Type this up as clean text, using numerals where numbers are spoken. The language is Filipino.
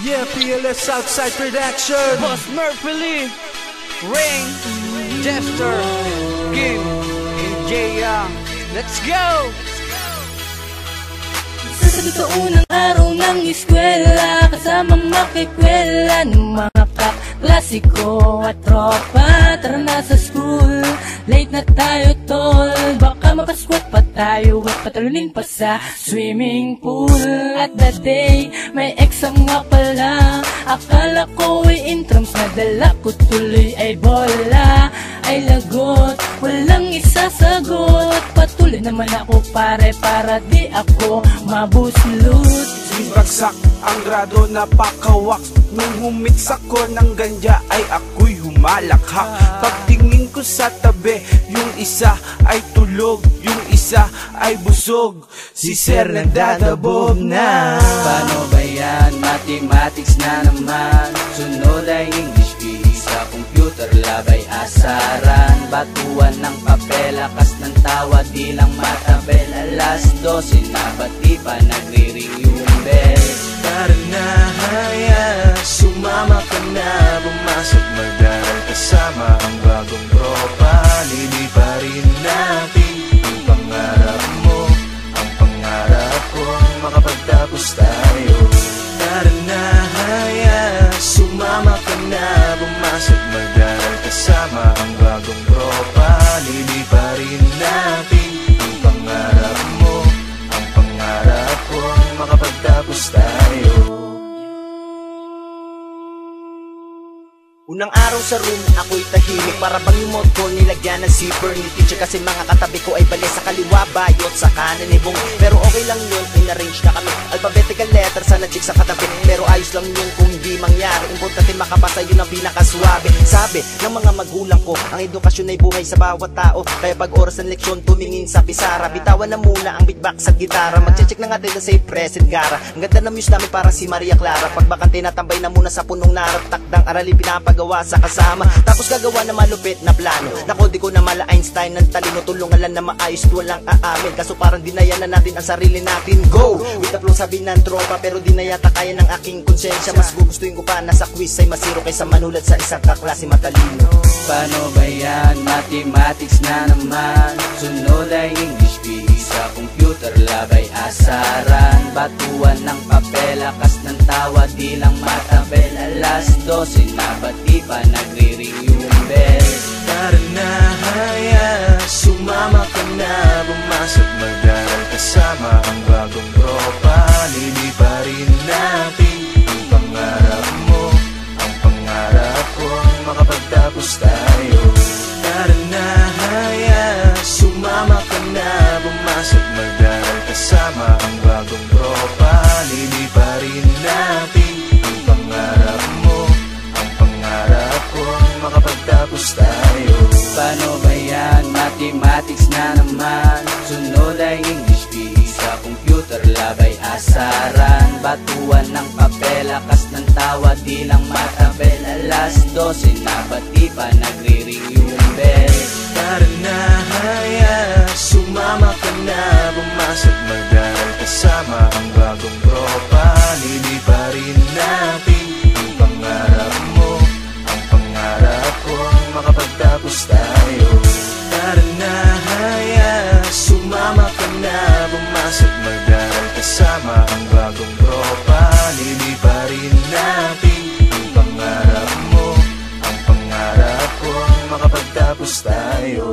Yeah, PLS Southside Production. Boss Murphy Lee, Ring, Jester, Kim, and Jay Young. Let's go! Sa unang araw ng eskwela, kasama makikwela ng mga kaklasiko at tropa. Tara na sa school, late na tayo tol. Baka mapaswat pa tayo at patalunin pa sa swimming pool. At that day, may exam nga pala. Akala ko ay intrams, nadala ko tuloy ay bola. Ay lagot, walang isasagot. Patuloy naman ako pare para di ako mabuslut. Bagsak ang grado, napakawaks. Nung humitsak ko ng ganja ay ako'y humalakhak. Pagtingin ko sa tabi, yung isa ay tulog, yung isa ay busog. Si Sir nagdadabog na. Paano ba yan? Mathematics na naman. Sunod ay English PE, sa computer labay asaran. Batuan ng papel, lakas ng tawa, di lang matabel. Alas 12 na, ba't di pa nagre-ring yung bell? Tara na, haya, sumama ka na. Bumasok, mag-aral kasama ang bagong tropa. Liliparin natin ang pangarap mo, ang pangarap ko, makapagtapos tayo. Tara na, haya, sumama ka na. Bumasok, mag-aral kasama ang bagong tropa. Liliparin natin ang pangarap mo, ang pangarap ko, makapagtapos tayo. Unang araw sa room, ako'y tahimik. Para bang yung mode ko nilagyan ng zipper ni teacher. Kasi mga katabi ko ay bali sa kaliwa, bayot sa kanan ni Bong. Pero okay lang yun, in-arrange na kami. Alphabetical letter sa nadig sa katabi. Pero ayos lang yun kung di mangyari. Importante makabasa, yun ang pinakaswabe. Sabi ng mga magulang ko, ang edukasyon ay buhay sa bawat tao. Kaya pag oras ng leksyon, tumingin sa pisara. Bitawan na muna ang beatbox at gitara. Magche-check na nga din sa President Gara. Ang ganda ng muse namin para si Maria Clara. Pag bakante natambay na muna sa punong narap. Takdang aralin pinapagawa sa kasama. Tapos gagawa na malupit na plano. Nako di ko na mala Einstein ng talino. Tulungan lang na maayos, walang aamin. Kaso parang dinaya na natin ang sarili natin. Go! With the flow sabi ng tropa, pero di na yata kaya ng aking konsensya. Mas gugustuhin ko pa na sa quiz ay masiro kaysa manulat sa isang kaklase matalino. Paano ba yan? Mathematics na naman. Sunod ay English PE, sa computer labay asaran. Batuan ng papel, lakas ng tawa, di lang matabel. Alas 12 na, ba't di pa nagre-ring yung bell? Tara na, haya, sumama ka na. Bumasok, mag-aral kasama ang bagong tropa. Liliparin natin ang pangarap mo, ang pangarap ko, makapagtapos tayo. Tara na, haya, sumama ka na. Bumasok, mag-aral kasama ang bagong tropa. Liliparin natin ang pangarap mo, ang pangarap ko, makapagtapos tayo. Paano ba yan? Mathematics na naman. Sunod ay English PE, sa computer labay asaran. Batuan ng papel, lakas ng tawa, di lang matabel. Alas 12 na, ba't di pa nagre-ring yung bell? Tara na, haya, sumama ka na. Bumasok, mag-aral kasama ang bagong tropa. Liliparin natin ang pangarap mo, ang pangarap ko, makapagtapos tayo. Tara na, haya, sumama ka na. Bumasok, mag-aral kasama ang bagong tropa. Liliparin natin ang pangarap mo, ang pangarap ko, makapagtapos tayo.